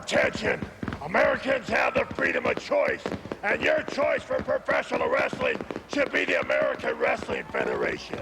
Attention! Americans have the freedom of choice, and your choice for professional wrestling should be the American Wrestling Federation.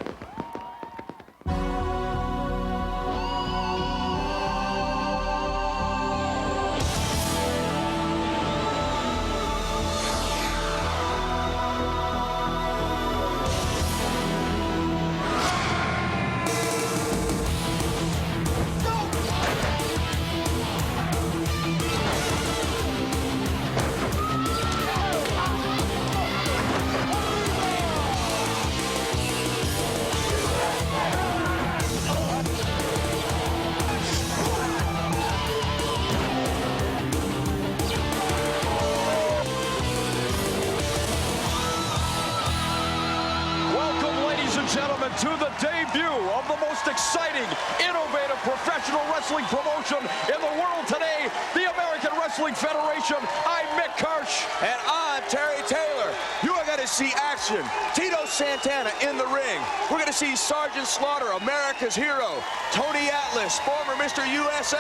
Gentlemen, to the debut of the most exciting, innovative professional wrestling promotion in the world today, the American Wrestling Federation. I'm Mick Karsh. And I'm Terry Taylor. You are going to see action. Tito Santana in the ring. We're going to see Sergeant Slaughter, America's hero. Tony Atlas, former Mr. USA.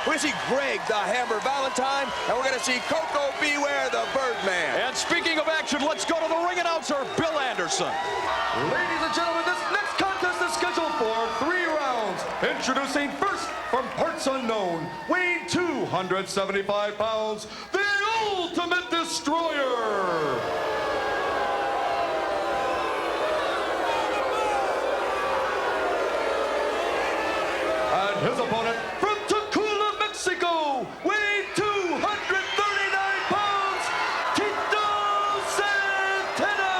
We're going to see Greg the Hammer Valentine. And we're going to see Coco Beware the Birdman. And speaking of action, let's go to the ring announcer, Bill Anderson. Ladies and gentlemen, this next contest is scheduled for 3 rounds. Introducing first from parts unknown, weighing 275 pounds, the Ultimate Destroyer. And his opponent from Tacula, Mexico, weighing 239 pounds, Tito Santana.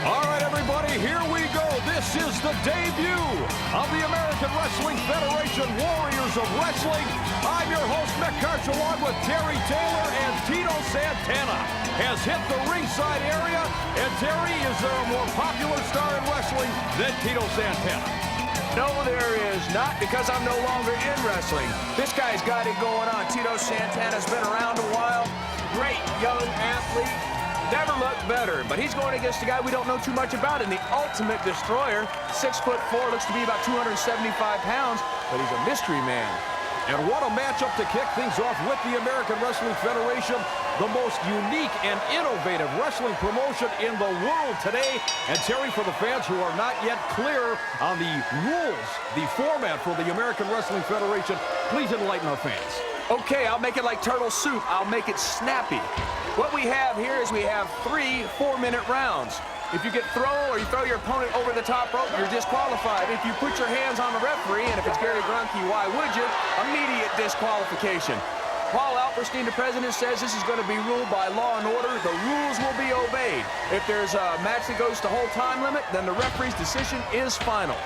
All right, everybody, here we go. This is the debut of the American Wrestling Federation Warriors of Wrestling. I'm your host, Mick Karsh, along with Terry Taylor, and Tito Santana has hit the ringside area. And Terry, is there a more popular star in wrestling than Tito Santana? No, there is not, because I'm no longer in wrestling. This guy's got it going on. Tito Santana's been around a while. Great young athlete. Never looked better, but he's going against a guy we don't know too much about in the Ultimate Destroyer. 6'4", looks to be about 275 pounds, but he's a mystery man. And what a matchup to kick things off with the American Wrestling Federation, the most unique and innovative wrestling promotion in the world today. And Terry, for the fans who are not yet clear on the rules, the format for the American Wrestling Federation, please enlighten our fans. Okay, I'll make it like turtle soup. I'll make it snappy. What we have here is we have 3 4-minute rounds. If you get thrown or you throw your opponent over the top rope, you're disqualified. If you put your hands on the referee, and if it's Gary Grunke, why would you? Immediate disqualification. Paul Alperstein, the president, says this is going to be ruled by law and order. The rules will be obeyed. If there's a match that goes to whole time limit, then the referee's decision is final.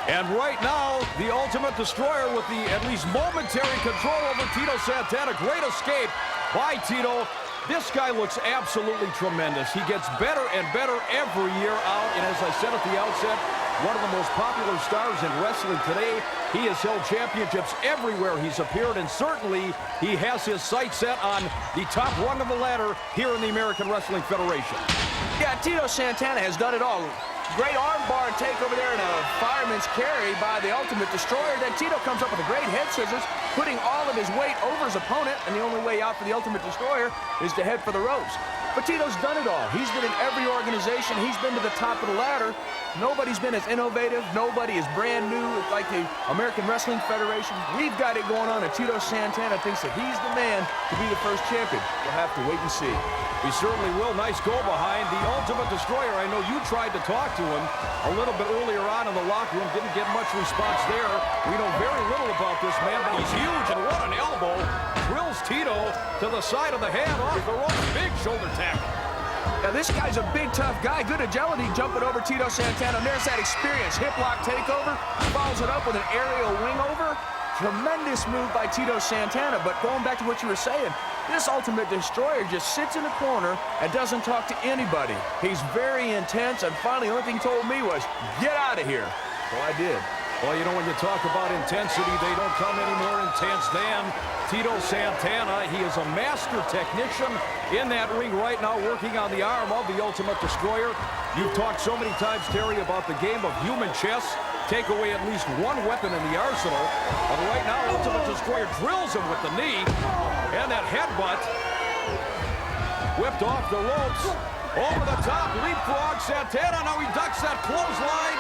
And right now, the Ultimate Destroyer with the at least momentary control over Tito Santana. Great escape by Tito. This guy looks absolutely tremendous. He gets better and better every year out. And as I said at the outset, one of the most popular stars in wrestling today. He has held championships everywhere he's appeared, and certainly he has his sights set on the top rung of the ladder here in the American Wrestling Federation. Yeah, Tito Santana has done it all. Great armbar takeover there and a fireman's carry by the Ultimate Destroyer. Then Tito comes up with a great head scissors, putting all of his weight over his opponent, and the only way out for the Ultimate Destroyer is to head for the ropes. But Tito's done it all. He's been in every organization. He's been to the top of the ladder. Nobody's been as innovative. Nobody is brand new like the American Wrestling Federation. We've got it going on, and Tito Santana thinks that he's the man to be the first champion. We'll have to wait and see. We certainly will. Nice goal behind the Ultimate Destroyer. I know you tried to talk to him a little bit earlier on in the locker room. Didn't get much response there. We know very little about this man, but he's huge, and what an elbow. Drills Tito to the side of the head off the rope. Big shoulder tackle. Now, this guy's a big, tough guy. Good agility jumping over Tito Santana. And there's that experience. Hip lock takeover. Follows it up with an aerial wing over. Tremendous move by Tito Santana. But going back to what you were saying, this Ultimate Destroyer just sits in a corner and doesn't talk to anybody. He's very intense. And finally, the only thing he told me was, get out of here. Well, I did. Well, you know, when you talk about intensity, they don't come any more intense than Tito Santana. He is a master technician in that ring right now, working on the arm of the Ultimate Destroyer. You've talked so many times, Terry, about the game of human chess. Take away at least one weapon in the arsenal. But right now, Ultimate Destroyer drills him with the knee. And that headbutt whipped off the ropes. Over the top, leapfrog Santana. Now he ducks that clothesline.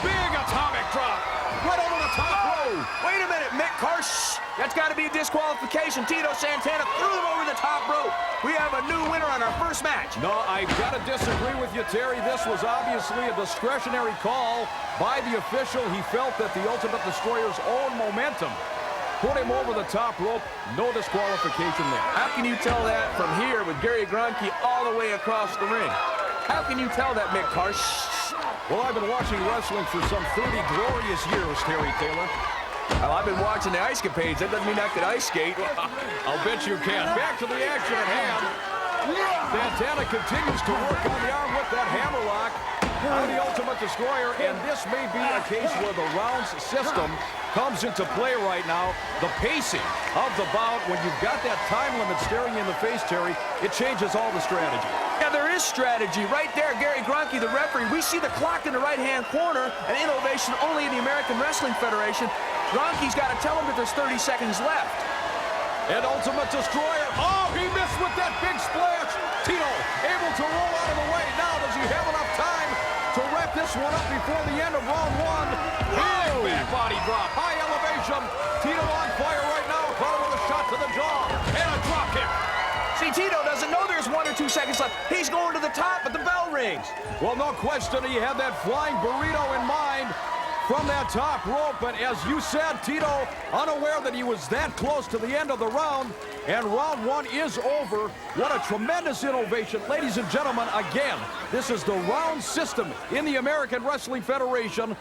Big atomic drop. Right over the top rope. Wait a minute, Mick Karsh. That's got to be a disqualification. Tito Santana threw him over the top rope. We have a new winner on our first match. No, I've got to disagree with you, Terry. This was obviously a discretionary call by the official. He felt that the Ultimate Destroyer's own momentum put him over the top rope. No disqualification there. How can you tell that from here with Gary Gronke all the way across the ring? How can you tell that, Mick Karsh? Well, I've been watching wrestling for some 30 glorious years, Terry Taylor. Well, I've been watching the ice capades. That doesn't mean I could ice skate. I'll bet you can. Back to the action at hand. Santana continues to work on the arm with that hammerlock on the Ultimate Destroyer, and this may be a case where the rounds system comes into play right now. The pacing of the bout, when you've got that time limit staring you in the face, Terry, it changes all the strategy. Yeah, there is strategy. Right there, Gary Gronke, the referee. We see the clock in the right-hand corner, an innovation only in the American Wrestling Federation. Gronke's got to tell him that there's 30 seconds left. And Ultimate Destroyer, oh, he missed with that big splash. Tito able to roll out of the way. Now, does he have enough time to wrap this one up before the end of round one? Big back body drop, high elevation. Tito on fire right now, caught him with a shot to the jaw and a drop kick. See, Tito doesn't know there's 1 or 2 seconds left. He's going to the top, but the bell rings. Well, no question, he had that flying burrito in mind from that top rope, but as you said, Tito, unaware that he was that close to the end of the round, and round one is over. What a tremendous innovation. Ladies and gentlemen, again, this is the round system in the American Wrestling Federation.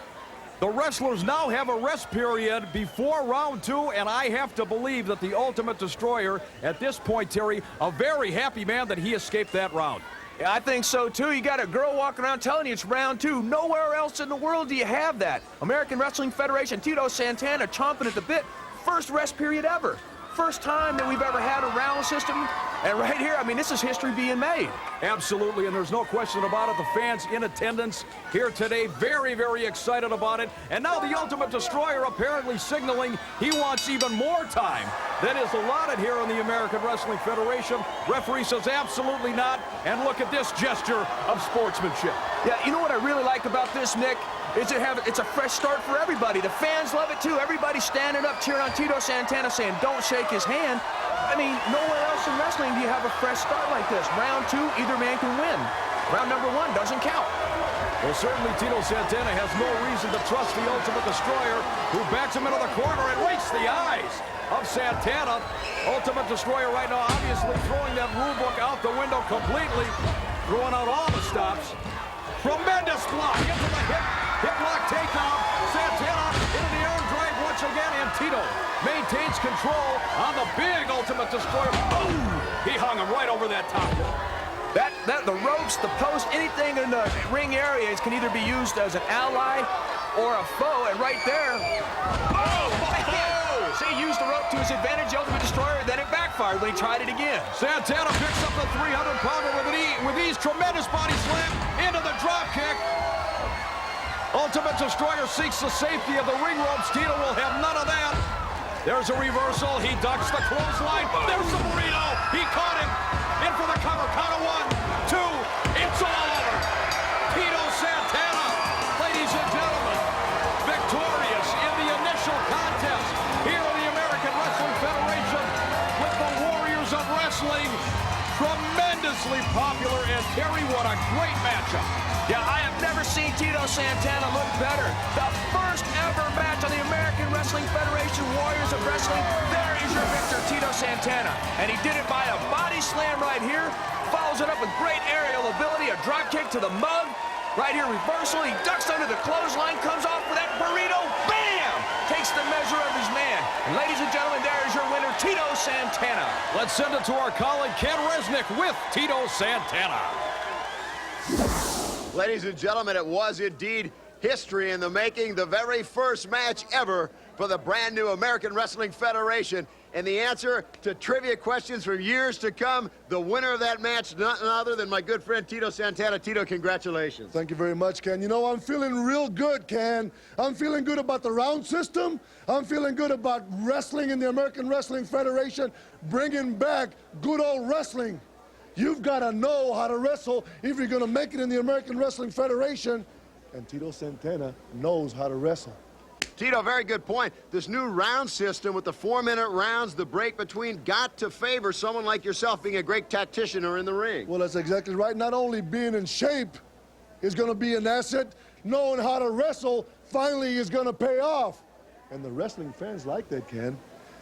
The wrestlers now have a rest period before round two, and I have to believe that the Ultimate Destroyer, at this point, Terry, a very happy man that he escaped that round. Yeah, I think so, too. You got a girl walking around telling you it's round two. Nowhere else in the world do you have that. American Wrestling Federation, Tito Santana chomping at the bit. First rest period ever. First time that we've ever had a round system. And right here, I mean, this is history being made. Absolutely, and there's no question about it. The fans in attendance here today, very, very excited about it. And now the Ultimate Destroyer apparently signaling he wants even more time than is allotted here in the American Wrestling Federation. Referee says absolutely not. And look at this gesture of sportsmanship. Yeah, you know what I really like about this, Nick? It's a fresh start for everybody. The fans love it, too. Everybody standing up, cheering on Tito Santana, saying, don't shake his hand. I mean, nowhere else in wrestling do you have a fresh start like this. Round two, either man can win. Round number one doesn't count. Well, certainly Tito Santana has no reason to trust the Ultimate Destroyer, who backs him into the corner and rakes the eyes of Santana. Ultimate Destroyer right now obviously throwing that rule book out the window completely, throwing out all the stops. Tremendous block into the hip lock takedown. Santana into the arm drag once again, and Tito maintains control on the big Ultimate Destroyer. Boom! He hung him right over that top rope. The ropes, the post, anything in the ring areas can either be used as an ally or a foe, and right there, see, he used the rope to his advantage, the Ultimate Destroyer, then it backfired when he tried it again. Santana picks up the 300-pounder with ease, tremendous body slam into the drop kick. Ultimate Destroyer seeks the safety of the ring ropes. Tito will have none of that. There's a reversal. He ducks the clothesline. There's the burrito. He caught him. In for the cover. Count of 1, 2. It's all over. Tito Santana, ladies and gentlemen, victorious in the initial contest here in the American Wrestling Federation with the Warriors of Wrestling. Tremendously popular, and Terry, what a great matchup. Yeah, I have never seen Tito Santana look better. The first ever match on the American Wrestling Federation Warriors of Wrestling. There is your victor, Tito Santana. And he did it by a body slam right here. Follows it up with great aerial ability, a drop kick to the mug. Right here, reversal. He ducks under the clothesline, comes off with that burrito. Bam! Takes the measure of his man. And ladies and gentlemen, there is your winner, Tito Santana. Let's send it to our colleague, Ken Resnick, with Tito Santana. Ladies and gentlemen, it was indeed history in the making, the very first match ever for the brand new American Wrestling Federation. And the answer to trivia questions for years to come, the winner of that match, none other than my good friend Tito Santana. Tito, congratulations. Thank you very much, Ken. You know, I'm feeling real good, Ken. I'm feeling good about the round system. I'm feeling good about wrestling in the American Wrestling Federation, bringing back good old wrestling. You've got to know how to wrestle if you're going to make it in the American Wrestling Federation. And Tito Santana knows how to wrestle. Tito, very good point. This new round system with the 4-minute rounds, the break between, got to favor someone like yourself being a great tactician or in the ring. Well, that's exactly right. Not only being in shape is going to be an asset, knowing how to wrestle finally is going to pay off. And the wrestling fans like that, Ken.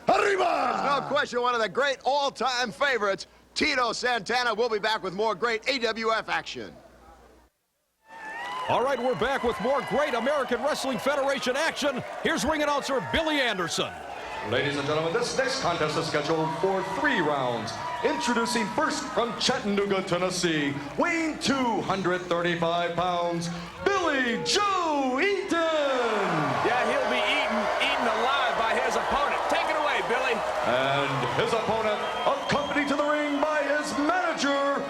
Arriba! There's no question, one of the great all-time favorites, Tito Santana. We'll be back with more great AWF action. All right, we're back with more great American Wrestling Federation action. Here's ring announcer Billy Anderson. Ladies and gentlemen, this next contest is scheduled for 3 rounds. Introducing first from Chattanooga, Tennessee, weighing 235 pounds, Billy Joe Eaton. Yeah, he'll be eaten alive by his opponent. Take it away, Billy. And his opponent, accompanied to the ring by his manager,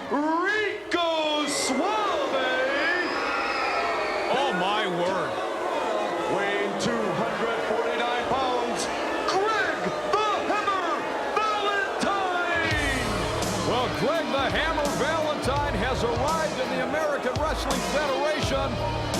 My word. Weighing 249 pounds, Greg the Hammer Valentine. Well, Greg the Hammer Valentine has arrived in the American Wrestling Federation,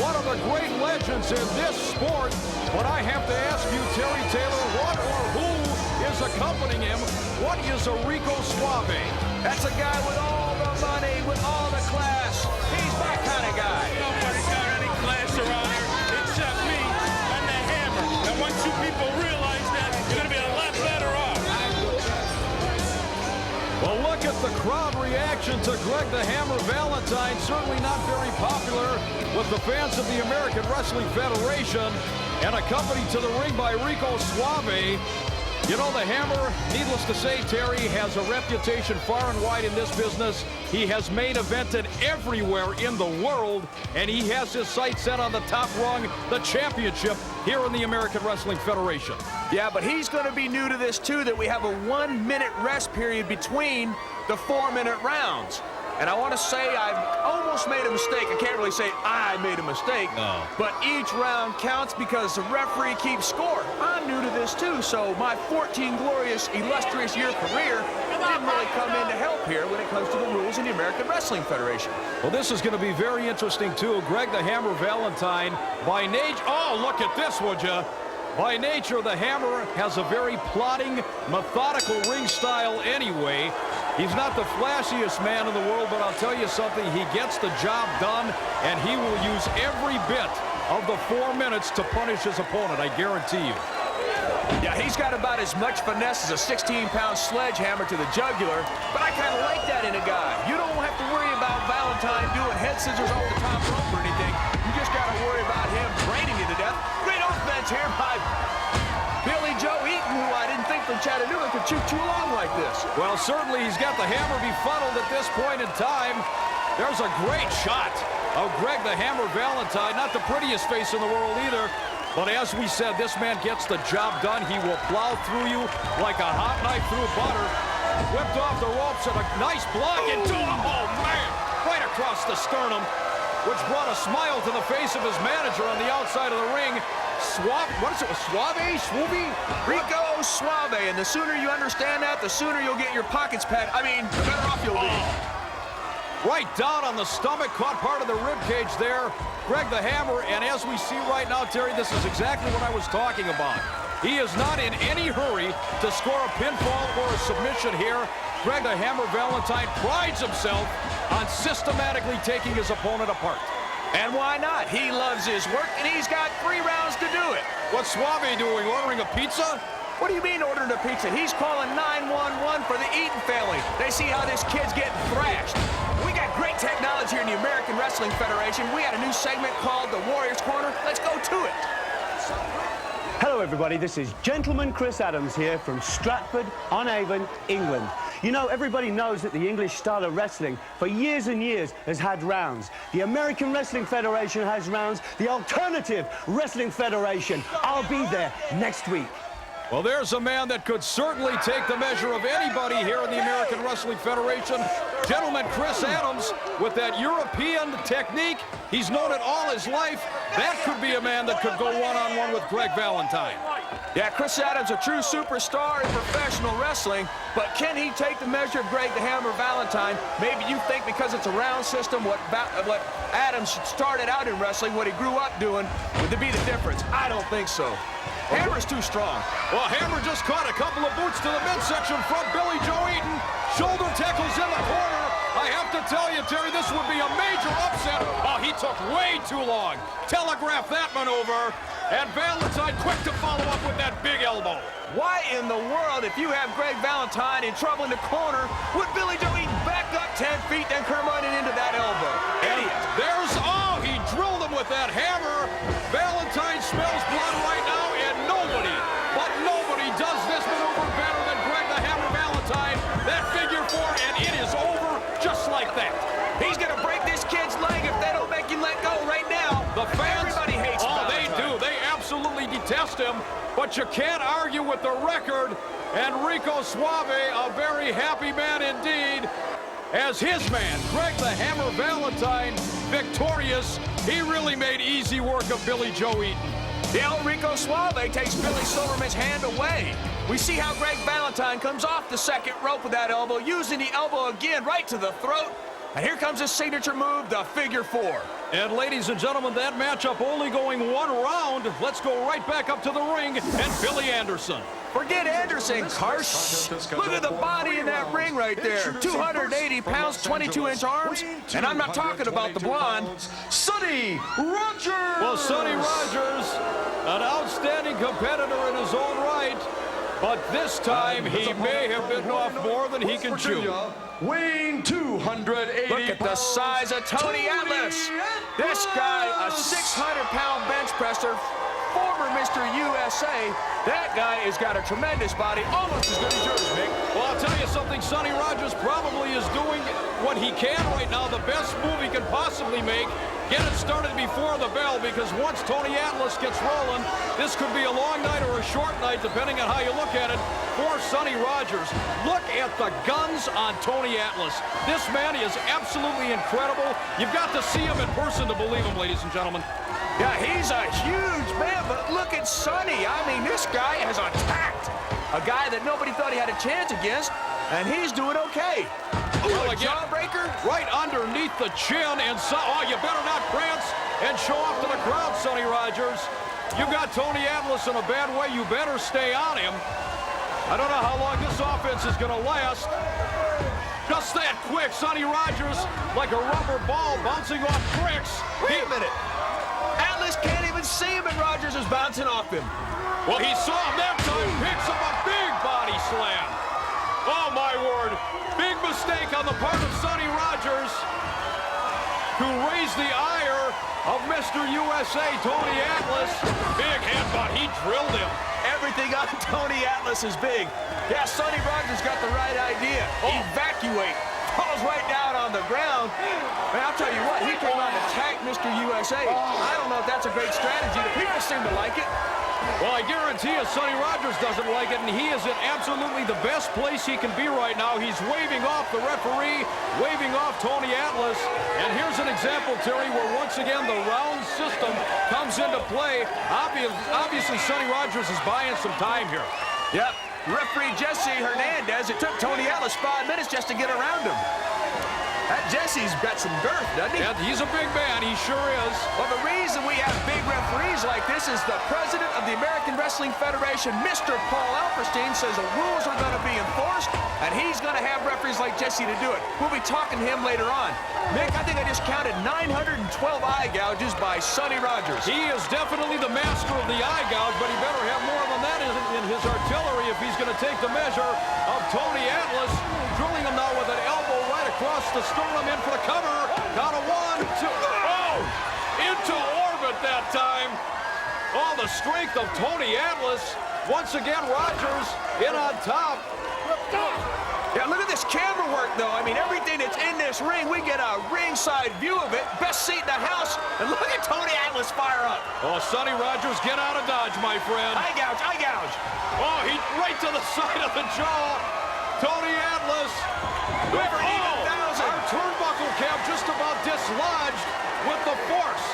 one of the great legends in this sport. But I have to ask you, Terry Taylor, what or who is accompanying him? What is a Rico Suave? That's a guy with all the money, with all the class. He's that kind of guy. Nobody's got any class around here except me and the Hammer. And once you people realize that, you're going to be a lot better off. Well, look at the crowd reaction to Greg the Hammer Valentine. Certainly not very popular with the fans of the American Wrestling Federation. And accompanied to the ring by Rico Suave. You know, the Hammer, needless to say, Terry, has a reputation far and wide in this business. He has main evented everywhere in the world, and he has his sights set on the top rung, the championship, here in the American Wrestling Federation. Yeah, but he's going to be new to this, too, that we have a 1-minute rest period between the 4-minute rounds. And I want to say I almost made a mistake. I can't really say I made a mistake. No. But each round counts because the referee keeps score. I'm new to this, too, so my 14 glorious, illustrious year career didn't really come in to help here when it comes to the rules in the American Wrestling Federation. Well, this is going to be very interesting, too. Greg the Hammer Valentine, by nature... Oh, look at this, would you? By nature, the Hammer has a very plodding, methodical ring style anyway. He's not the flashiest man in the world, but I'll tell you something, he gets the job done, and he will use every bit of the 4 minutes to punish his opponent, I guarantee you. Yeah, he's got about as much finesse as a 16-pound sledgehammer to the jugular, but I kind of like that in a guy. You don't have to worry about Valentine doing head scissors off the top rope or anything. You just got to worry about him draining you to death. Great offense here by Billy Joe Eaton, who I didn't think from Chattanooga could shoot too long like this. Well, certainly he's got the Hammer befuddled at this point in time. There's a great shot of Greg the Hammer Valentine. Not the prettiest face in the world either. But as we said, this man gets the job done. He will plow through you like a hot knife through butter. Whipped off the ropes and a nice block into him. Oh, man, right across the sternum, which brought a smile to the face of his manager on the outside of the ring. What is it, Suave? Swoopy? Rico Suave, and the sooner you understand that, the sooner you'll get your pockets packed. I mean, the better off you'll be. Right down on the stomach, caught part of the rib cage there. Greg the Hammer, and as we see right now, Terry, this is exactly what I was talking about. He is not in any hurry to score a pinfall or a submission here. Greg the Hammer Valentine prides himself on systematically taking his opponent apart. And why not? He loves his work, and he's got 3 rounds to do it. What's Suave doing, ordering a pizza? What do you mean ordering a pizza? He's calling 911 for the Eaton family. They see how this kid's getting thrashed. We got great technology here in the American Wrestling Federation. We had a new segment called the Warriors Corner. Let's go to it. Hello everybody, this is Gentleman Chris Adams here from Stratford-on-Avon, England. You know, everybody knows that the English style of wrestling for years and years has had rounds. The American Wrestling Federation has rounds. The Alternative Wrestling Federation. I'll be there next week. Well, there's a man that could certainly take the measure of anybody here in the American Wrestling Federation. Gentleman, Chris Adams, with that European technique. He's known it all his life. That could be a man that could go one-on-one with Greg Valentine. Yeah, Chris Adams, a true superstar in professional wrestling, but can he take the measure of Greg the Hammer Valentine? Maybe you think because it's a round system, what Adams started out in wrestling, what he grew up doing, would be the difference? I don't think so. Hammer's too strong. Well, Hammer just caught a couple of boots to the midsection from Billy Joe Eaton. Shoulder tackles in the corner. I have to tell you, Terry, this would be a major upset. Oh, he took way too long. Telegraph that maneuver. And Valentine quick to follow up with that big elbow. Why in the world, if you have Greg Valentine in trouble in the corner, would Billy Joe Eaton back up 10 feet, then come running into that elbow? Idiot. There's, oh, he drilled him with that hammer. Valentine smells blood right now, and nobody does this maneuver better than Greg the Hammer Valentine. That figure four, and it is over just like that. He's going to break this kid's leg if they don't make him let go right now. The fans, everybody hates him. Oh, they do. They absolutely detest him, but you can't argue with the record. Enrico Suave, a very happy man indeed, as his man, Greg the Hammer Valentine, victorious. He really made easy work of Billy Joe Eaton. The Enrico Suave takes Billy Silverman's hand away. We see how Greg Valentine comes off the second rope with that elbow, using the elbow again right to the throat. And here comes his signature move, the figure four. And ladies and gentlemen, that matchup only going one round. Let's go right back up to the ring and Billy Anderson. Forget Anderson, Karsh. Look at the body in that ring right there. 280 pounds, 22-inch arms. And I'm not talking about the blonde. Sonny Rogers! Well, Sonny Rogers, an outstanding competitor in his own right. But this time, he may have bitten off more than he can chew. Weighing 280 Look at the size of Tony Atlas. This guy, a 600-pound bench presser, former Mr. USA. That guy has got a tremendous body, almost as good as yours, Mick. Well, I'll tell you something, Sonny Rogers probably is doing what he can right now, the best move he can possibly make. Get it started before the bell, because once Tony Atlas gets rolling, this could be a long night or a short night, depending on how you look at it, for Sonny Rogers. Look at the guns on Tony Atlas. This man is absolutely incredible. You've got to see him in person to believe him, ladies and gentlemen. Yeah, he's a huge man, but look at Sonny. I mean, this guy has attacked a guy that nobody thought he had a chance against, and he's doing okay. Ooh, well, a again, jawbreaker? Right underneath the chin, and so, oh, you better not prance and show off to the crowd, Sonny Rogers. You got Tony Atlas in a bad way. You better stay on him. I don't know how long this offense is going to last. Just that quick, Sonny Rogers, like a rubber ball bouncing off bricks. Wait a minute. Atlas can't even see him, and Rogers is bouncing off him. Well, he saw him that time, picks up a big body slam. Oh, my word. Big mistake on the part of Sonny Rogers to raise the ire of Mr. USA, Tony Atlas. Big headbutt. He drilled him. Everything on Tony Atlas is big. Yeah, Sonny Rogers got the right idea. Evacuate. Falls right down on the ground. Man, I'll tell you what, he came out and attacked Mr. USA. I don't know if that's a great strategy. The people seem to like it. Well, I guarantee you Sonny Rogers doesn't like it, and he is in absolutely the best place he can be right now. He's waving off the referee, waving off Tony Atlas. And here's an example, Terry, where once again the round system comes into play. Obviously, Sonny Rogers is buying some time here. Yep. Referee Jesse Hernandez, it took Tony Atlas 5 minutes just to get around him. That Jesse's got some girth, doesn't he? Yeah, he's a big man. He sure is. Well, the reason we have big referees like this is the president of the American Wrestling Federation, Mr. Paul Alperstein, says the rules are going to be enforced, and he's going to have referees like Jesse to do it. We'll be talking to him later on. Mick, I think I just counted 912 eye gouges by Sonny Rogers. He is definitely the master of the eye gouge, but he better have more than that in his artillery if he's going to take the measure of Tony Atlas, drilling him now with an elbow right across the sternum, in for the cover. Got a 1, 2, oh! Into orbit that time. Oh, the strength of Tony Atlas. Once again, Rogers in on top. Yeah, look at this camera work, though. I mean, everything that's in this ring, we get a ringside view of it. Best seat in the house. And look at Tony Atlas fire up. Oh, Sonny Rogers, get out of Dodge, my friend. Eye gouge, eye gouge. Oh, he right to the side of the jaw. Tony Atlas. Over 8,000. Our turnbuckle cam just about dislodged with the force.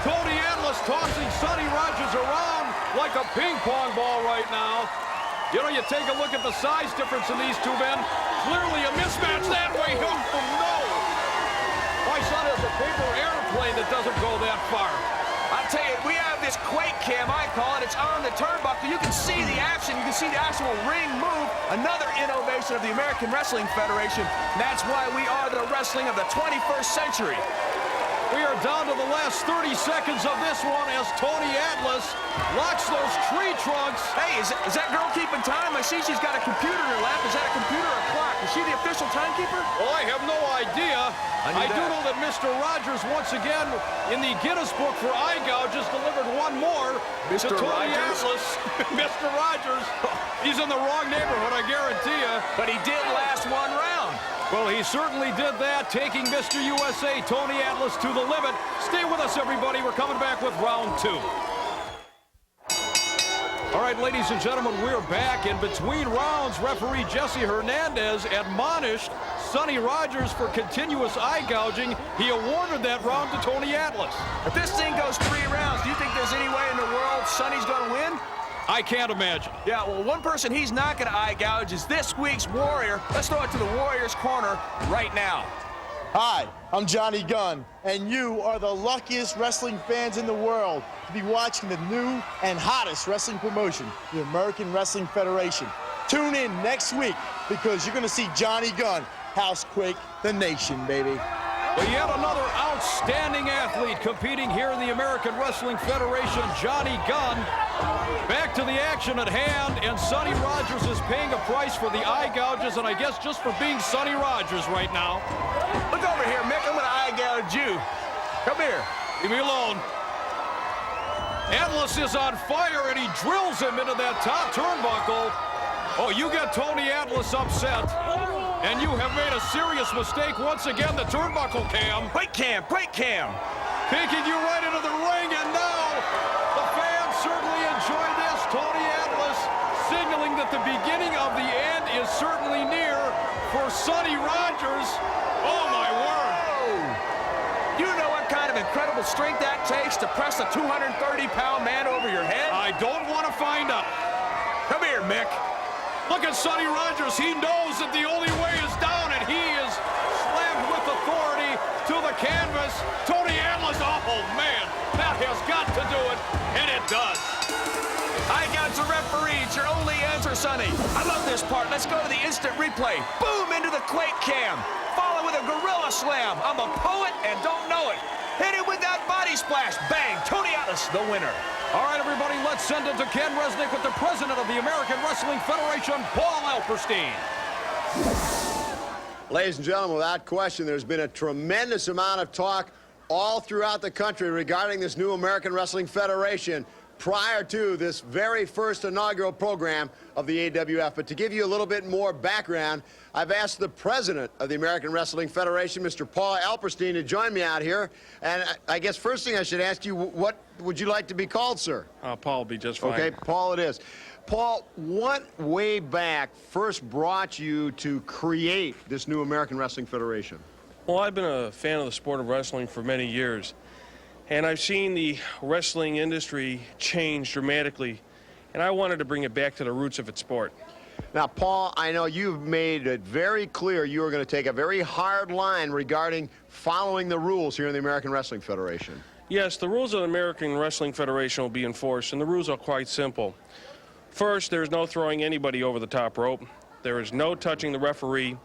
Tony Atlas tossing Sonny Rogers around like a ping pong ball right now. You know, you take a look at the size difference in these two men. Clearly a mismatch that way. Oh, no. My son has a paper airplane that doesn't go that far. I tell you, we have this quake cam, I call it. It's on the turnbuckle. You can see the action. You can see the actual ring move. Another innovation of the American Wrestling Federation. And that's why we are the wrestling of the 21st century. We are down to the last 30 seconds of this one as Tony Atlas locks those tree trunks. Hey, is that girl keeping time? I see she's got a computer in her lap. Is that a computer or a clock? Is she the official timekeeper? Well, I have no idea. I do that. know that Mr. Rogers, once again, in the Guinness Book for eye gouges, delivered one more Mr. to Tony Rogers? Atlas. Mr. Rogers. He's in the wrong neighborhood, I guarantee you. But he did last one round. Well, he certainly did that, taking Mr. USA, Tony Atlas, to the limit. Stay with us, everybody. We're coming back with round 2. All right, ladies and gentlemen, we're back. In between rounds, referee Jesse Hernandez admonished Sonny Rogers for continuous eye gouging. He awarded that round to Tony Atlas. If this thing goes 3 rounds, do you think there's any way in the world Sonny's going to win? I can't imagine. Yeah, well, one person he's not going to eye gouge is this week's Warrior. Let's throw it to the Warrior's corner right now. Hi, I'm Johnny Gunn, and you are the luckiest wrestling fans in the world to be watching the new and hottest wrestling promotion, the American Wrestling Federation. Tune in next week because you're going to see Johnny Gunn housequake the nation, baby. Well, yet another outstanding athlete competing here in the American Wrestling Federation, Johnny Gunn. Back to the action at hand, and Sonny Rogers is paying a price for the eye gouges, and I guess just for being Sonny Rogers right now. Look over here, Mick. I'm going to eye gouge you. Come here. Leave me alone. Atlas is on fire, and he drills him into that top turnbuckle. Oh, you got Tony Atlas upset. And you have made a serious mistake once again, the turnbuckle cam. Quake cam, quake cam. Taking you right into the ring, and now the fans certainly enjoy this. Tony Atlas signaling that the beginning of the end is certainly near for Sonny Rogers. Oh, my word. You know what kind of incredible strength that takes to press a 230-pound man over your head? I don't want to find out. Come here, Mick. Look at Sonny Rogers. He knows that the only way is down, and he is slammed with authority to the canvas. Tony Atlas, oh, man, that has got to do it, and it does. I got the referee. It's your only answer, Sonny. I love this part. Let's go to the instant replay. Boom, into the quake cam. Follow with a gorilla slam. I'm a poet and don't know it. Hit it with that body splash. Bang, Tony Atlas, the winner. All right, everybody, let's send it to Ken Resnick with the president of the American Wrestling Federation, Paul Alperstein. Ladies and gentlemen, without question, there's been a tremendous amount of talk all throughout the country regarding this new American Wrestling Federation prior to this very first inaugural program of the AWF. But to give you a little bit more background, I've asked the president of the American Wrestling Federation, Mr. Paul Alperstein, to join me out here. And I guess first thing I should ask you, what would you like to be called, sir? Paul will be just fine. Okay, Paul it is. Paul, what way back first brought you to create this new American Wrestling Federation? Well, I've been a fan of the sport of wrestling for many years. And I've seen the wrestling industry change dramatically, and I wanted to bring it back to the roots of its sport. Now, Paul, I know you've made it very clear you are going to take a very hard line regarding following the rules here in the American Wrestling Federation. Yes, the rules of the American Wrestling Federation will be enforced, and the rules are quite simple. First, there is no throwing anybody over the top rope. There is no touching the referee,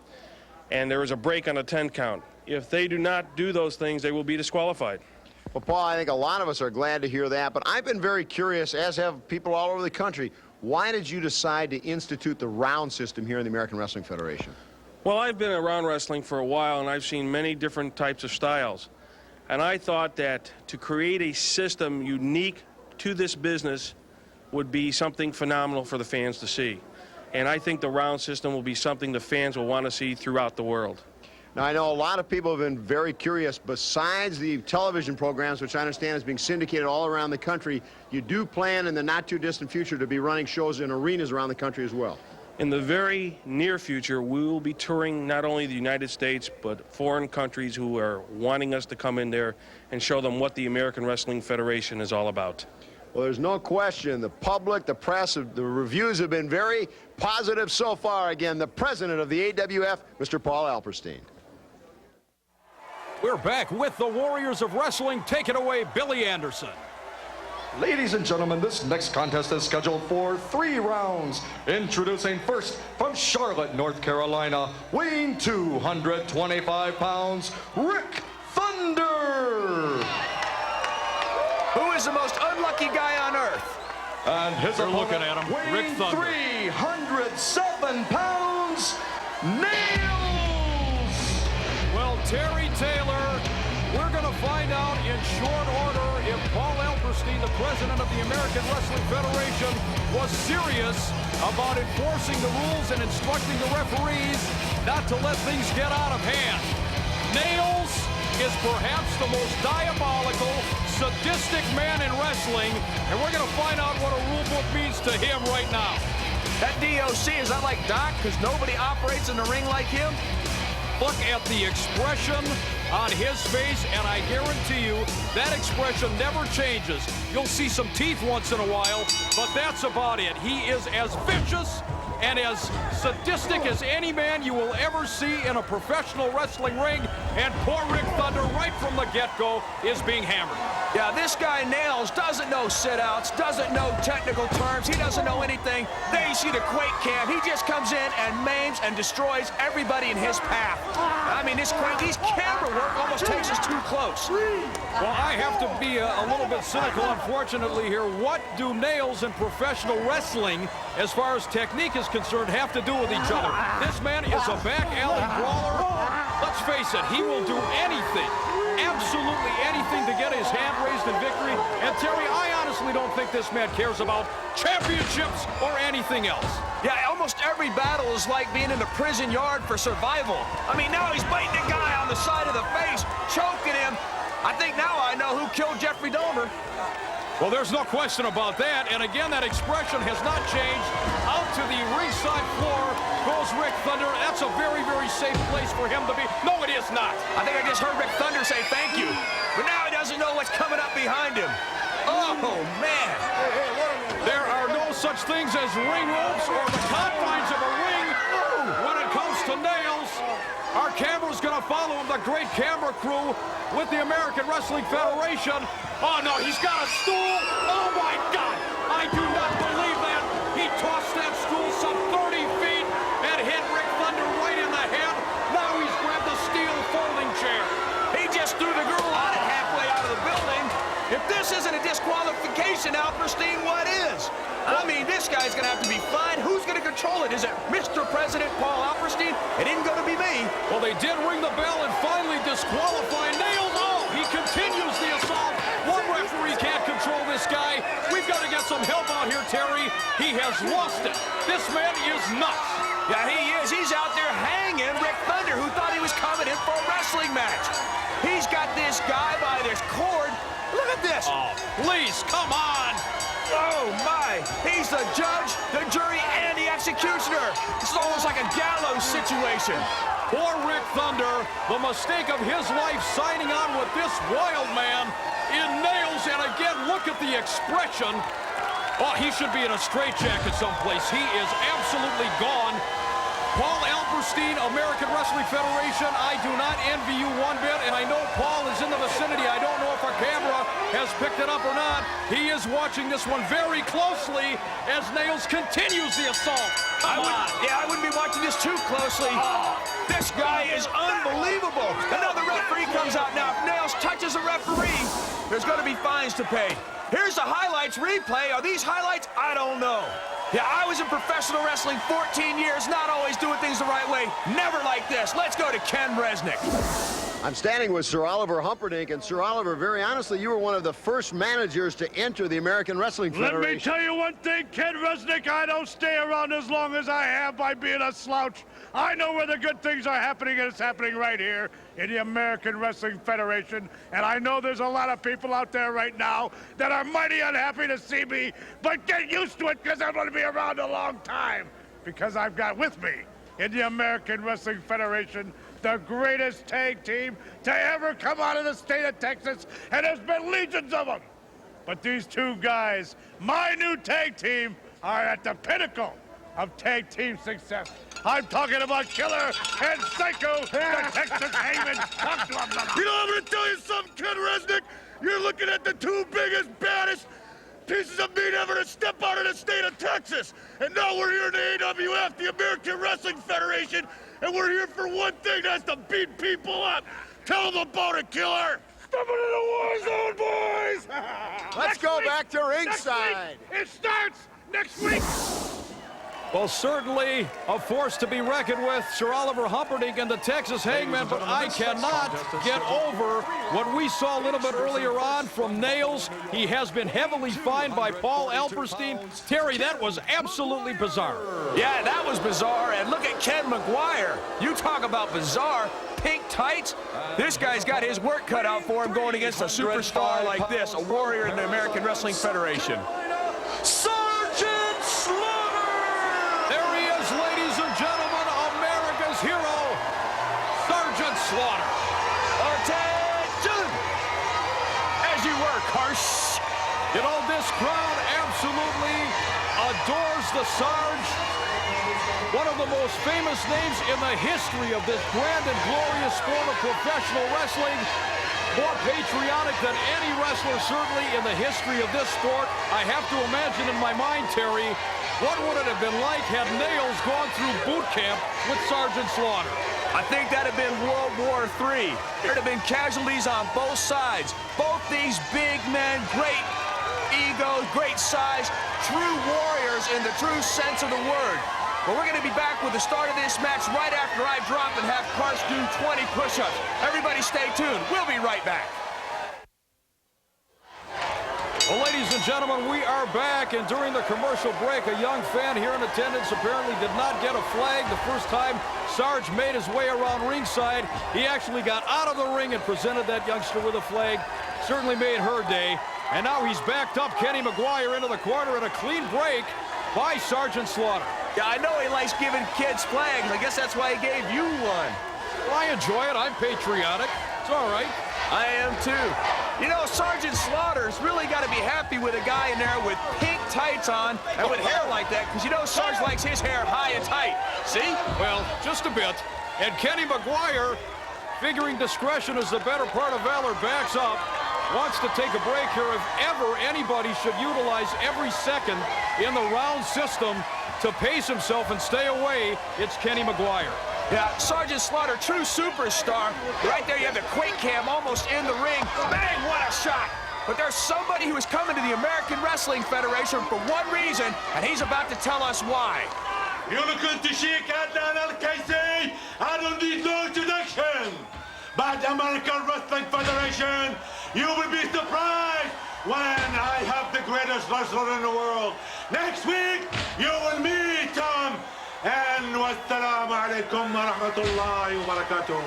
and there is a break on a 10 count. If they do not do those things, they will be disqualified. Well, Paul, I think a lot of us are glad to hear that, but I've been very curious, as have people all over the country, why did you decide to institute the round system here in the American Wrestling Federation? Well, I've been around wrestling for a while, and I've seen many different types of styles. And I thought that to create a system unique to this business would be something phenomenal for the fans to see. And I think the round system will be something the fans will want to see throughout the world. Now, I know a lot of people have been very curious. Besides the television programs, which I understand is being syndicated all around the country, you do plan in the not-too-distant future to be running shows in arenas around the country as well. In the very near future, we will be touring not only the United States, but foreign countries who are wanting us to come in there and show them what the American Wrestling Federation is all about. Well, there's no question. The public, the press, the reviews have been very positive so far. Again, the president of the AWF, Mr. Paul Alperstein. We're back with the Warriors of Wrestling. Take it away, Billy Anderson. Ladies and gentlemen, this next contest is scheduled for 3 rounds. Introducing first from Charlotte, North Carolina, weighing 225 pounds, Rick Thunder. Who is the most unlucky guy on earth? And his You're opponent, looking at him, Rick weighing Thunder. 307 pounds, Nailz. Well, Terry Taylor, we're going to find out in short order if Paul Alperstein, the president of the American Wrestling Federation, was serious about enforcing the rules and instructing the referees not to let things get out of hand. Nailz is perhaps the most diabolical, sadistic man in wrestling, and we're going to find out what a rule book means to him right now. That DOC, is that like Doc? Because nobody operates in the ring like him? Look at the expression on his face, and I guarantee you that expression never changes. You'll see some teeth once in a while, but that's about it. He is as vicious and as sadistic as any man you will ever see in a professional wrestling ring, and poor Rick Thunder, right from the get-go, is being hammered. Yeah, this guy Nailz doesn't know sit-outs, doesn't know technical terms, he doesn't know anything. Then you see the Quake Cam, he just comes in and maims and destroys everybody in his path. I mean, this camera work almost takes us too close. Well, I have to be a little bit cynical, unfortunately, here. What do Nailz in professional wrestling, as far as technique is concerned, have to do with each other? This man is a back alley brawler. Let's face it, he will do anything, absolutely anything, to get his hand raised in victory. And Terry, I honestly don't think this man cares about championships or anything else. Yeah, almost every battle is like being in the prison yard for survival. I mean, now he's biting a guy on the side of the face, choking him. I think now I know who killed Jeffrey Dahmer. Well, there's no question about that. And again, that expression has not changed. Out to the ringside floor goes Rick Thunder. That's a very, very safe place for him to be. No, it is not. I think I just heard Rick Thunder say thank you. But now he doesn't know what's coming up behind him. Oh, man. There are no such things as ring ropes or the confines of a ring when it comes to Nailz. Our camera's going to follow him, the great camera crew with the American Wrestling Federation. Oh, no, he's got a stool. Oh, my God. I do not believe that. He tossed that stool some 30 feet and hit Rick Thunder right in the head. Now he's grabbed the steel folding chair. He just threw the girl on it halfway out of the building. If this isn't a disqualification, Alperstein, what is? I mean, this guy's going to have to be fined. Who's going to control it? Is it Mr. President Paul Alperstein? It ain't going to be me. Well, they did ring the bell and finally disqualify Nailz. Oh, he continues the assault. One referee can't control this guy. We've got to get some help out here, Terry. He has lost it. This man is nuts. Yeah, he is. He's out there hanging Rick Thunder, who thought he was coming in for a wrestling match. He's got this guy by this cord. Look at this. Oh, please, come on. Oh, my. He's the judge, the jury, and the executioner. This is almost like a gallows situation. Poor Rick Thunder, the mistake of his life signing on with this wild man in Nailz. And again, look at the expression. Oh, he should be in a straitjacket someplace. He is absolutely gone. Paul Alperstein, American Wrestling Federation, I do not envy you one bit, and I know Paul is in the vicinity. I don't know if our camera has picked it up or not. He is watching this one very closely as Nailz continues the assault. I wouldn't be watching this too closely. This guy is unbelievable. Another referee comes out now. If Nailz touches a referee, there's going to be fines to pay. Here's the highlights replay. Are these highlights? I don't know. Yeah, I was in professional wrestling 14 years, not always doing things the right way. Never like this. Let's go to Ken Resnick. I'm standing with Sir Oliver Humperdinck, and Sir Oliver, very honestly, you were one of the first managers to enter the American Wrestling Federation. Let me tell you one thing, Ken Resnick, I don't stay around as long as I have by being a slouch. I know where the good things are happening, and it's happening right here in the American Wrestling Federation. And I know there's a lot of people out there right now that are mighty unhappy to see me, but get used to it because I'm going to be around a long time. Because I've got with me in the American Wrestling Federation the greatest tag team to ever come out of the state of Texas, and there's been legions of them. But these two guys, my new tag team, are at the pinnacle of tag team success. I'm talking about Killer and Psycho, the Texas Hangman. Talk to him, brother. You know, I'm going to tell you something, Ken Resnick. You're looking at the two biggest, baddest pieces of meat ever to step out of the state of Texas. And now we're here in the AWF, the American Wrestling Federation, and we're here for one thing, that's to beat people up. Tell them about it, Killer. Step into the war zone, boys. Let's go back to ringside. It starts next week. Well, certainly a force to be reckoned with, Sir Oliver Humperdinck and the Texas Hangman, but I cannot get over what we saw a little bit earlier on from Nailz. He has been heavily fined by Paul Alperstein. Terry, that was absolutely bizarre. Yeah, that was bizarre. And look at Ken McGuire. You talk about bizarre. Pink tights. This guy's got his work cut out for him going against a superstar like this, a warrior in the American Wrestling Federation. Sergeant Slaughter! There he is, ladies and gentlemen, America's hero, Sergeant Slaughter. Attention! As you work, Harsh. You know, this crowd absolutely adores the Sarge. One of the most famous names in the history of this grand and glorious sport of professional wrestling. More patriotic than any wrestler, certainly, in the history of this sport. I have to imagine in my mind, Terry, what would it have been like had Nailz gone through boot camp with Sergeant Slaughter? I think that'd have been World War III. There'd have been casualties on both sides. Both these big men, great egos, great size, true warriors in the true sense of the word. But we're going to be back with the start of this match right after I drop and have Karst do 20 push-ups. Everybody stay tuned. We'll be right back. Well, ladies and gentlemen, we are back, and during the commercial break, a young fan here in attendance apparently did not get a flag the first time Sarge made his way around ringside. He actually got out of the ring and presented that youngster with a flag. Certainly made her day. And now he's backed up Kenny McGuire into the corner and a clean break by Sergeant Slaughter. Yeah, I know he likes giving kids flags. I guess that's why he gave you one. Well, I enjoy it. I'm patriotic. It's all right. I am too. You know, Sergeant Slaughter's really got to be happy with a guy in there with pink tights on and with hair like that, because you know Sarge likes his hair high and tight. See? Well, just a bit. And Kenny McGuire, figuring discretion is the better part of valor, backs up. Wants to take a break here. If ever anybody should utilize every second in the round system to pace himself and stay away, it's Kenny McGuire. Yeah, Sergeant Slaughter, true superstar. Right there, you have the Quake Cam almost in the ring. Bang, what a shot. But there's somebody who is coming to the American Wrestling Federation for one reason, and he's about to tell us why. You're looking to shake out that LKC. I don't need no introduction. But the American Wrestling Federation, you will be surprised when I have the greatest wrestler in the world. Next week, you will meet him. And wassalamu alaikum wa rahmatullahi wa barakatuh.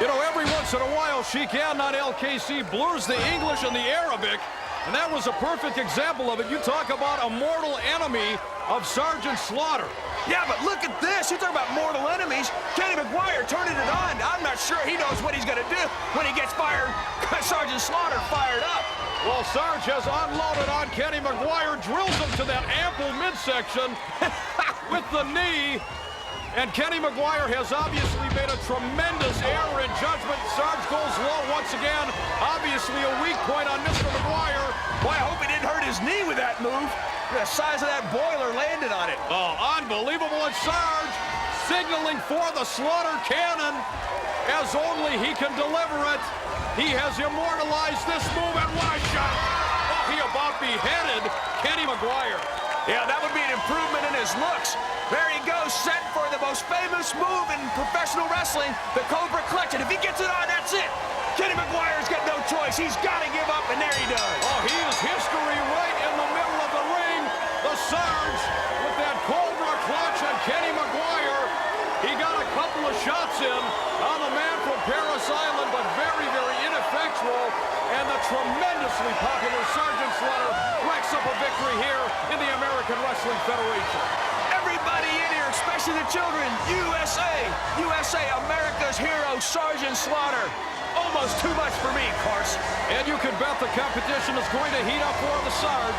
You know, every once in a while, Sheikhan on LKC blurs the English and the Arabic, and that was a perfect example of it. You talk about a mortal enemy of Sergeant Slaughter. Yeah, but look at this. You talk about mortal enemies. Kenny McGuire turning it on. I'm not sure he knows what he's going to do when he gets fired. Sergeant Slaughter fired up. Well, Sarge has unloaded on Kenny McGuire, drills him to that ample midsection with the knee. And Kenny McGuire has obviously made a tremendous error in judgment. Sarge goes low once again. Obviously a weak point on Mr. McGuire. Boy, I hope he didn't hurt his knee with that move. The size of that boiler landed on it. Oh, unbelievable. And Sarge signaling for the Slaughter Cannon as only he can deliver it. He has immortalized this move, and what a shot. Oh, he about beheaded Kenny McGuire. Yeah, that would be an improvement in his looks. There he goes, set for the most famous move in professional wrestling, the Cobra Clutch. And if he gets it on, that's tremendously popular Sergeant Slaughter racks up a victory here in the American Wrestling Federation. Everybody in here, especially the children. USA! USA, America's hero, Sergeant Slaughter. Almost too much for me, Carson. And you can bet the competition is going to heat up for the Sarge.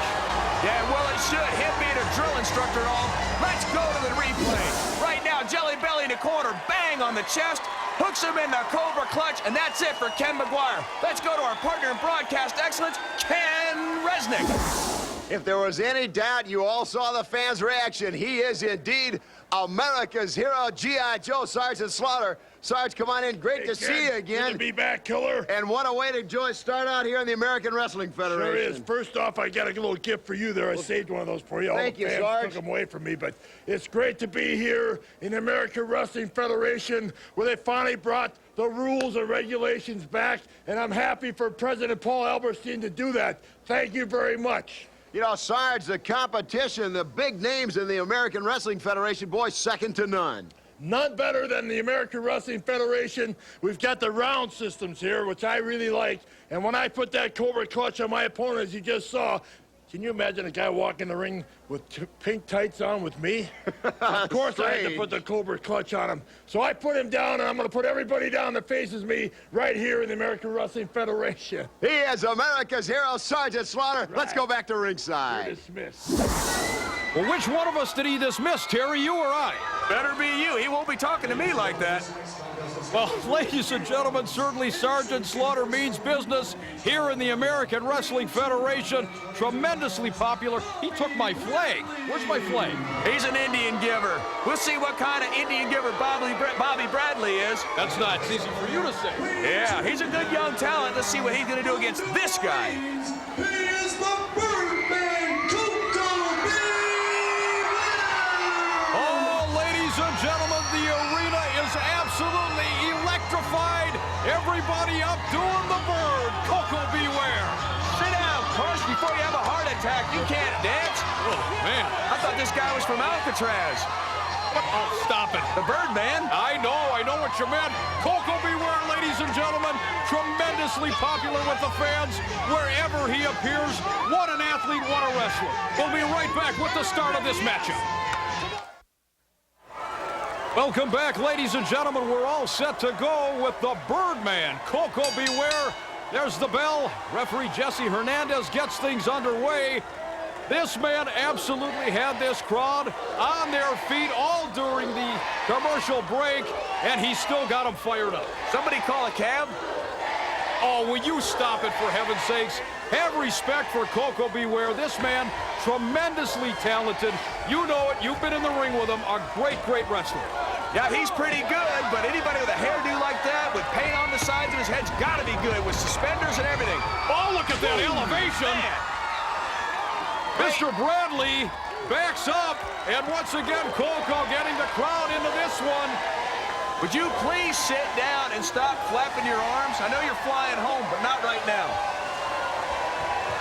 Yeah, well, it should. Him being a drill instructor and all. Let's go to the replay. Right now, Jelly Belly in the corner, bang on the chest, hooks him in the Cobra clutch, and that's it for Ken McGuire. Let's go to our partner in broadcast excellence, Ken Resnick. If there was any doubt, you all saw the fans' reaction. He is indeed America's hero, G.I. Joe, Sergeant Slaughter. Sarge, come on in. Great to see you again. Good to be back, killer. And what a way to start out here in the American Wrestling Federation. Sure is. First off, I got a little gift for you there. I saved one of those for you. Thank you, All the fans Sarge. took them away from me, but it's great to be here in the American Wrestling Federation where they finally brought the rules and regulations back, and I'm happy for President Paul Alberstein to do that. Thank you very much. You know, Sarge, the competition, the big names in the American Wrestling Federation, boy, second to none. None better than the American Wrestling Federation. We've got the round systems here, which I really like. And when I put that Cobra clutch on my opponent, as you just saw, can you imagine a guy walking the ring with pink tights on with me? Of course I had to put the Cobra clutch on him. So I put him down, and I'm going to put everybody down that faces me right here in the American Wrestling Federation. He is America's hero, Sergeant Slaughter. Right. Let's go back to ringside. You're dismissed. Well, which one of us did he dismiss, Terry, you or I? Better be you. He won't be talking to me like that. Well, ladies and gentlemen, certainly Sergeant Slaughter means business here in the American Wrestling Federation. Tremendously popular. He took my flag. Where's my flag? He's an Indian giver. We'll see what kind of Indian giver Bobby Bradley is. That's not easy for you to say. Yeah, he's a good young talent. Let's see what he's going to do against this guy. He is the Birdman, Coco B. Oh, ladies and gentlemen, the arena is absolutely electrified. Everybody up doing the bird. Coco beware. Sit down, Push, before you have a heart attack. You can't dance. Oh, man. I thought this guy was from Alcatraz. Oh, stop it. The Birdman? I know what you meant. Coco beware, ladies and gentlemen. Tremendously popular with the fans wherever he appears. What an athlete, what a wrestler. We'll be right back with the start of this matchup. Welcome back, ladies and gentlemen. We're all set to go with the Birdman. Coco beware. There's the bell. Referee Jesse Hernandez gets things underway. This man absolutely had this crowd on their feet all during the commercial break, and he still got them fired up. Somebody call a cab? Oh, will you stop it, for heaven's sakes? Have respect for Coco beware. This man, tremendously talented. You know it. You've been in the ring with him. A great, great wrestler. Yeah, he's pretty good, but anybody with a hairdo like that, with paint on the sides of his head's got to be good, with suspenders and everything. Oh, look at that elevation. Man. Mr. Bradley backs up, and once again, Coco getting the crowd into this one. Would you please sit down and stop flapping your arms? I know you're flying home, but not right now.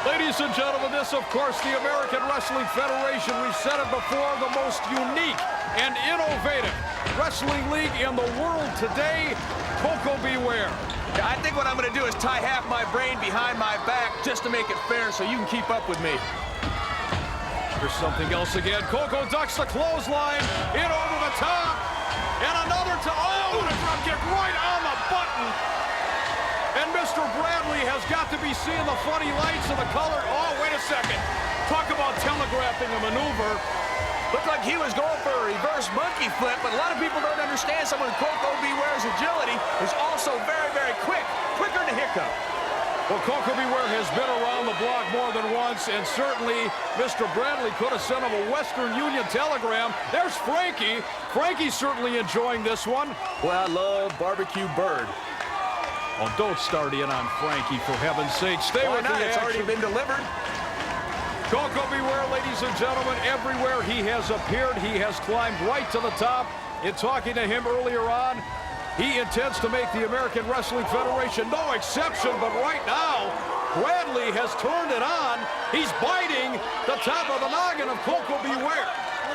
Ladies and gentlemen, this, of course, the American Wrestling Federation. We've said it before, the most unique and innovative wrestling league in the world today. Coco beware. Yeah, I think what I'm going to do is tie half my brain behind my back just to make it fair so you can keep up with me. There's something else again. Coco ducks the clothesline, in over the top, and another oh, and a drop kick right on the button. And Mr. Bradley has got to be seeing the funny lights and the color. Oh, wait a second. Talk about telegraphing a maneuver. Looked like he was going for a reverse monkey flip, but a lot of people don't understand someone with Coco beware's agility is also very, very quick. Quicker than a hiccup. Well, Coco beware has been around the block more than once, and certainly Mr. Bradley could have sent him a Western Union telegram. There's Frankie. Frankie's certainly enjoying this one. Well, I love barbecue bird. Oh, don't start in on Frankie, for heaven's sake. Stay Why with not? the It's action. already been delivered. Coco beware, ladies and gentlemen. Everywhere he has appeared, he has climbed right to the top. In talking to him earlier on, he intends to make the American Wrestling Federation no exception, but right now, Bradley has turned it on. He's biting the top of the noggin of Coco beware.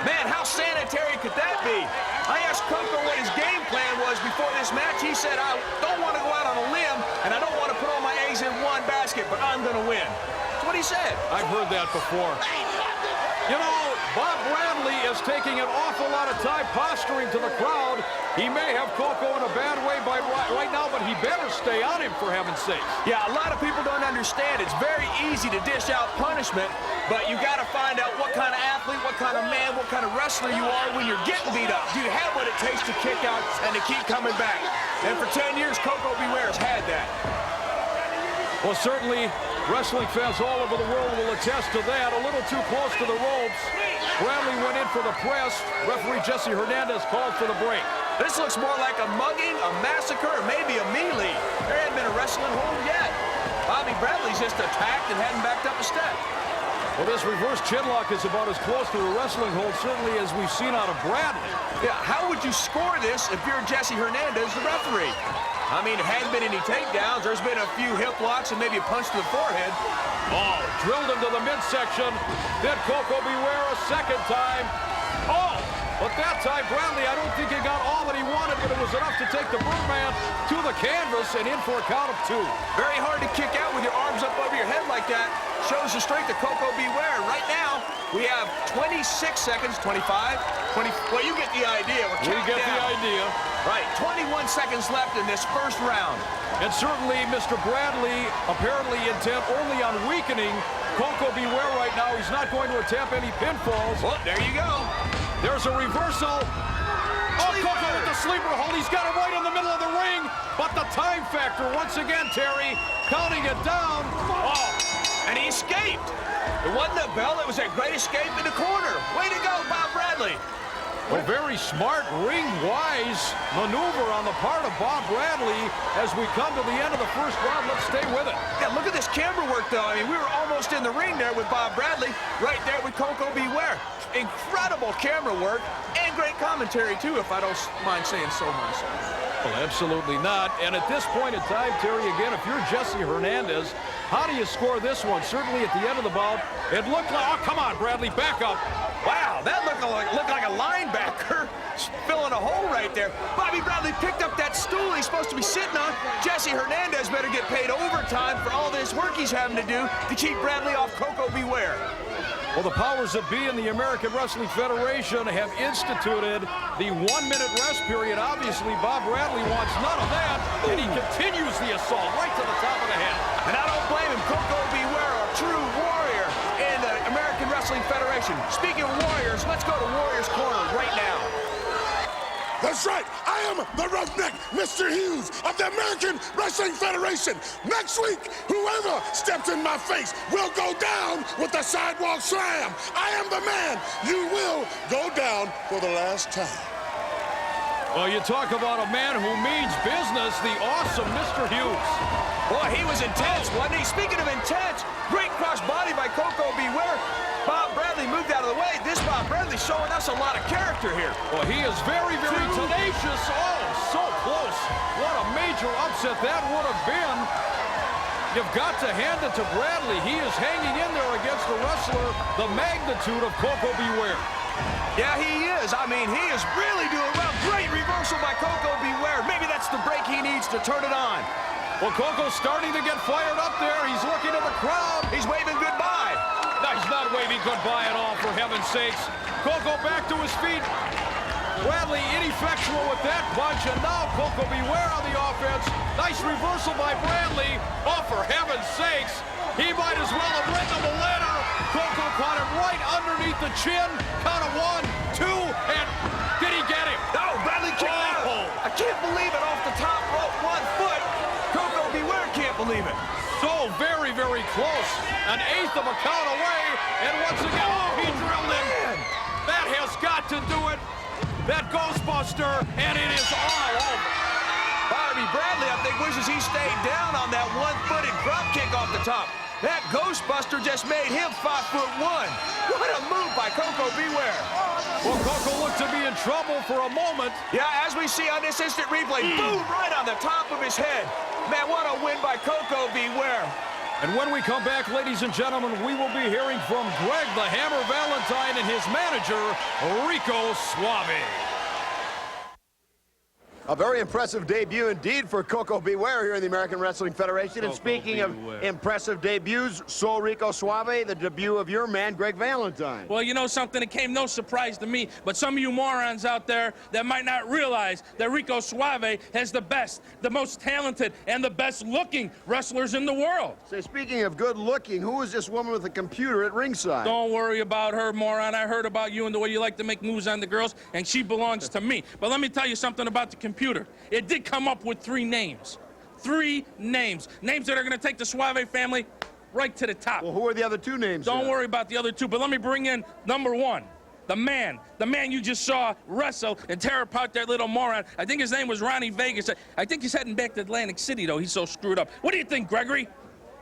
Man, how sanitary could that be? I asked Coco what his game plan was before this match. He said, I don't want to go out on a limb, and I don't want to put all my eggs eggs in one basket, but I'm going to win. That's what he said. I've heard that before. You know, Bob Bradley is taking an awful lot of time posturing to the crowd. He may have Koko in a bad way right now, but he better stay on him, for heaven's sake. Yeah, a lot of people don't understand. It's very easy to dish out punishment, but you got to find out what kind of athlete, what kind of man, what kind of wrestler you are when you're getting beat up. Do you have what it takes to kick out and to keep coming back? And for 10 years, Koko B. Ware's had that. Well, certainly, wrestling fans all over the world will attest to that. A little too close to the ropes. Bradley went in for the press. Referee Jesse Hernandez called for the break. This looks more like a mugging, a massacre, or maybe a melee. There hadn't been a wrestling hold yet. Bobby Bradley's just attacked and hadn't backed up a step. Well, this reverse chinlock is about as close to a wrestling hold, certainly, as we've seen out of Bradley. Yeah, how would you score this if you're Jesse Hernandez, the referee? I mean, there hadn't been any takedowns. There's been a few hip locks and maybe a punch to the forehead. Oh, drilled into the midsection. Then Koko B. Ware a second time. Oh, but that time, Bradley, I don't think he got all that he wanted, but it was enough to take the Birdman to the canvas and in for a count of 2. Very hard to kick out with your arms up over your head like that. Shows the strength of Koko B. Ware. Right now, we have 26 seconds, 25, 20. Well, you get the idea. We get the idea. Right, 21 seconds left in this first round. And certainly, Mr. Bradley apparently intent only on weakening Koko B. Ware right now. He's not going to attempt any pinfalls. Well, there you go. There's a reversal. Oh, Koko with the sleeper hold. He's got it right in the middle of the ring. But the time factor, once again, Terry, counting it down. Oh, and he escaped. It wasn't a bell. It was a great escape in the corner. Way to go, Bob Bradley. A very smart, ring-wise maneuver on the part of Bob Bradley as we come to the end of the first round. Let's stay with it. Yeah, look at this camera work, though. I mean, we were almost in the ring there with Bob Bradley, right there with Koko B. Ware. Incredible camera work and great commentary, too, if I don't mind saying so myself. Well, absolutely not. And at this point in time, Terry, again, if you're Jesse Hernandez, how do you score this one? Certainly at the end of the bout, it looked like, oh, come on, Bradley, back up. Wow, that looked like a linebacker filling a hole right there. Bobby Bradley picked up that stool he's supposed to be sitting on. Jesse Hernandez better get paid overtime for all this work he's having to do to keep Bradley off Koko B. Ware. Well, the powers that be in the American Wrestling Federation have instituted the 1-minute rest period. Obviously, Bob Bradley wants none of that, and he continues the assault right to the top of the head. And I don't blame him. Koko B. Ware, a true warrior in the American Wrestling Federation. Speaking of warriors, let's go to Warriors Corner right now. That's right. I am the roughneck, Mr. Hughes of the American Wrestling Federation. Next week, whoever steps in my face will go down with the sidewalk slam. I am the man. You will go down for the last time. Well, you talk about a man who means business, the awesome Mr. Hughes. Boy, he was intense, wasn't he? Speaking of intense, great cross body by Koko B. Ware. Bob Bradley moved out of the way. This Bob Bradley showing us a lot of character here. Well, he is very, very tenacious. Oh, so close. What a major upset that would have been. You've got to hand it to Bradley. He is hanging in there against a wrestler the magnitude of Koko B. Ware. Yeah, he is. I mean, he is really doing well. Great reversal by Koko B. Ware. Maybe that's the break he needs to turn it on. Well, Koko's starting to get fired up there. He's looking at the crowd. He's waving goodbye. No, he's not waving goodbye at all, for heaven's sakes. Koko back to his feet. Bradley ineffectual with that punch, and now Koko B. Ware on the offense. Nice reversal by Bradley. Oh, for heaven's sakes. He might as well have ridden the ladder. Koko caught him right underneath the chin. Count of 1, 2, and did he get him? No, Bradley kicked out. I can't believe it off the top rope, 1 foot. Koko B. Ware can't believe it. So very, very close. An eighth of a count away. And once again, he drilled in. That has got to do it. That Ghostbuster, and it is all over. Bobby Bradley, I think, wishes he stayed down on that 1-footed drop kick off the top. That Ghostbuster just made him 5'1". What a move by Koko B. Ware. Well, Koko looked to be in trouble for a moment. Yeah, as we see on this instant replay, boom, right on the top of his head. Man, what a win by Koko B. Ware. And when we come back, ladies and gentlemen, we will be hearing from Greg the Hammer Valentine and his manager, Rico Suave. A very impressive debut indeed for Coco Beware here in the American Wrestling Federation. And speaking of impressive debuts, Sol Rico Suave, the debut of your man, Greg Valentine. Well, you know something, it came no surprise to me, but some of you morons out there that might not realize that Rico Suave has the best, the most talented, and the best-looking wrestlers in the world. Say, speaking of good looking, who is this woman with the computer at ringside? Don't worry about her, moron. I heard about you and the way you like to make moves on the girls, and she belongs to me. But let me tell you something about the computer. It did come up with 3 names. 3 names. Names that are going to take the Suave family right to the top. Well, who are the other 2 names? Don't worry about the other 2, but let me bring in number 1. The man you just saw wrestle and tear apart that little moron. I think his name was Ronnie Vegas. I think he's heading back to Atlantic City, though. He's so screwed up. What do you think, Gregory?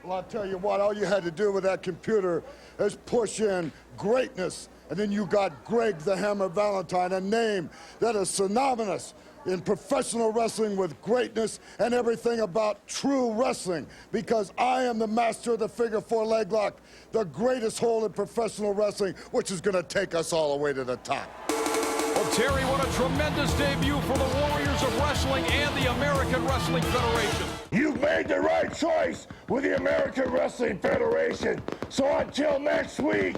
Well, I'll tell you what, all you had to do with that computer is push in greatness, and then you got Greg the Hammer Valentine, a name that is synonymous in professional wrestling with greatness and everything about true wrestling, because I am the master of the figure 4 leg lock, the greatest hold in professional wrestling, which is going to take us all the way to the top. Well, Terry, what a tremendous debut for the Warriors of Wrestling and the American Wrestling Federation. You've made the right choice with the American Wrestling Federation. So until next week,